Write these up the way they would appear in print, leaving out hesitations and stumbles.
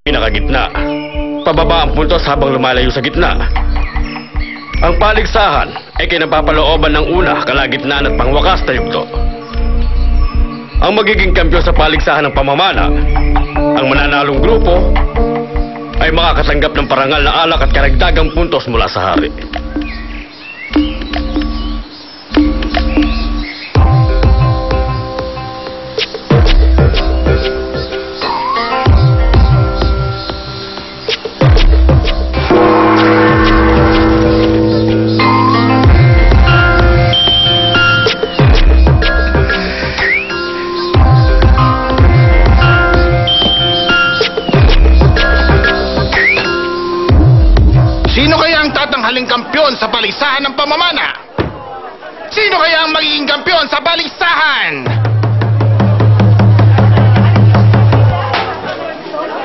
pinakagitna. Pababa ang puntos habang lumalayo sa gitna. Ang paligsahan ay kinapapalooban ng una, kalagitnaan at pangwakas na yugto. Ang magiging kampiyon sa paligsahan ng pamamana, ang mananalong grupo, ay makakatanggap ng parangal na alak at karagdagang puntos mula sa hari. Tatanghaling kampyon sa balisahan ng pamamana? Sino kaya ang magiging kampyon sa balisahan?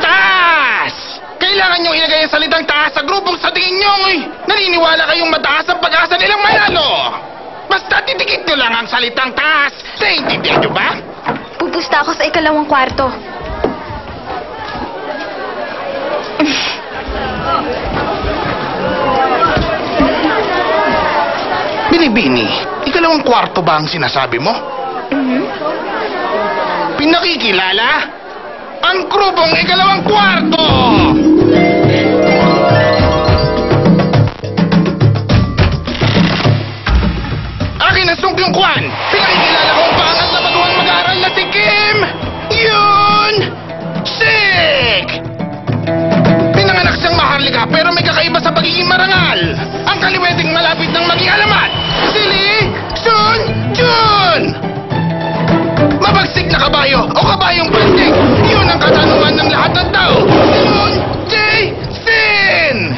Taas! Kailangan niyong ilagay ang salitang taas sa grupong sa tingin niyong naniniwala kayong mataas ang pag-asa nilang manalo. Basta titikit niyo lang ang salitang taas. Naiintindihan niyo ba? Pupusta ako sa ikalawang kwarto. Binibini, ikalawang kwarto ba ang sinasabi mo? Pinakikilala? Ang grupong ikalawang kwarto! Akin ang sungkyong kwan! Pinakikilala ko ang pangat na baguhang mag-aaral na si Kim! Yun! Sick! Pinanganak siyang maharlika pero may kakaiba sa pagiging marangal! Ang kaliweting malapit ng maging alamat! Sili! Sun! Jun! Mabagsik na kabayo o kabayong pantig! Yun ang katanungan ng lahat ng tao! Yun! Jay! Sin!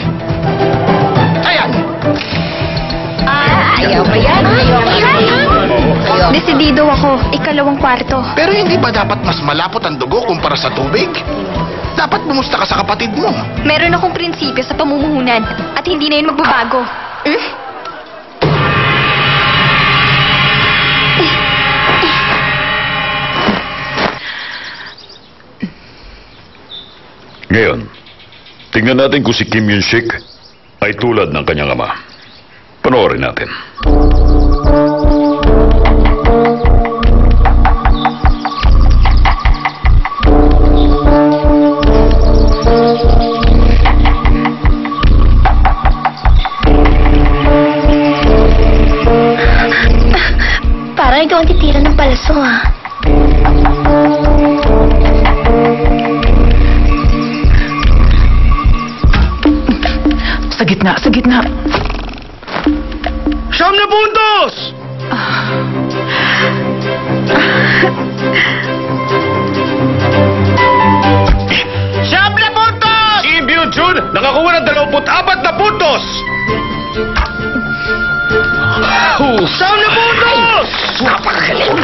Ayan! Ayaw ba yan? Desidido ako, ikalawang kwarto. Pero hindi ba dapat mas malapot ang dugo kumpara sa tubig? Dapat bumusta ka sa kapatid mo. Meron akong prinsipyo sa pamumuhunan at hindi na yun magbabago. Ngayon, tingnan natin kung si Kim Yun-sik ay tulad ng kanyang ama. Panoorin natin. Parang ikaw ang titira ng palaso, ha? Sa gitna, sa gitna. Siyam na puntos! Siyam na puntos! Si Byung-chun nakakuha ng 24 na puntos! Siyam na puntos! Napakagaling!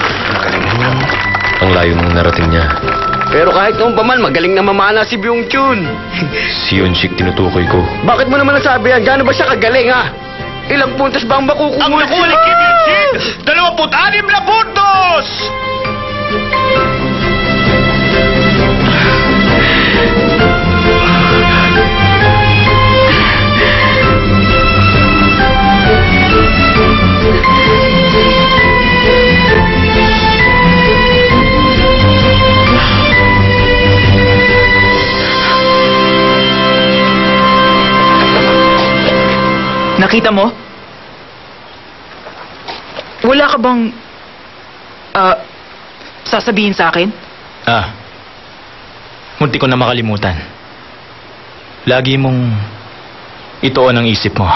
Ang layo ng narating niya. Pero kahit noong pa man, magaling na mamana si Byung-chun. Si Yun-sik tinutukoy ko. Bakit mo naman nasabi yan? Gaano ba siya kagaling, ha? Ilang puntos ba ang makukuha? Ang nakuha ni Kim Yun-sik! 26 na puntos! Nakita mo? Wala ka bang sasabihin sa akin? Munti ko na makalimutan. Lagi mong ituon ang isip mo.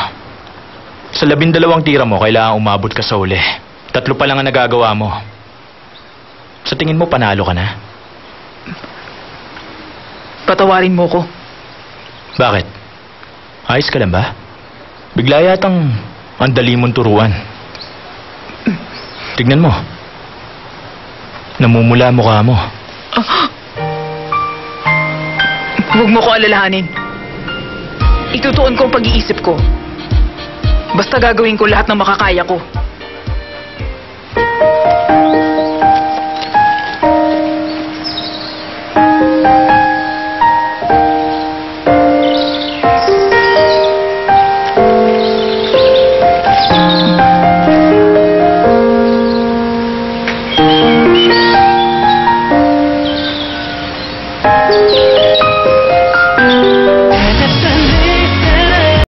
Sa 12 tira mo, kailangan umabot ka sa uli. 3 pa lang ang nagagawa mo. Sa tingin mo, panalo ka na? Patawarin mo ko. Bakit? Ayos ka lang ba? Bigla yatang ang dali mong turuan. Tignan mo. Namumula mukha mo. Huwag mo ko alalahanin. Itutuon ko ang pag-iisip ko. Basta gagawin ko lahat ng makakaya ko.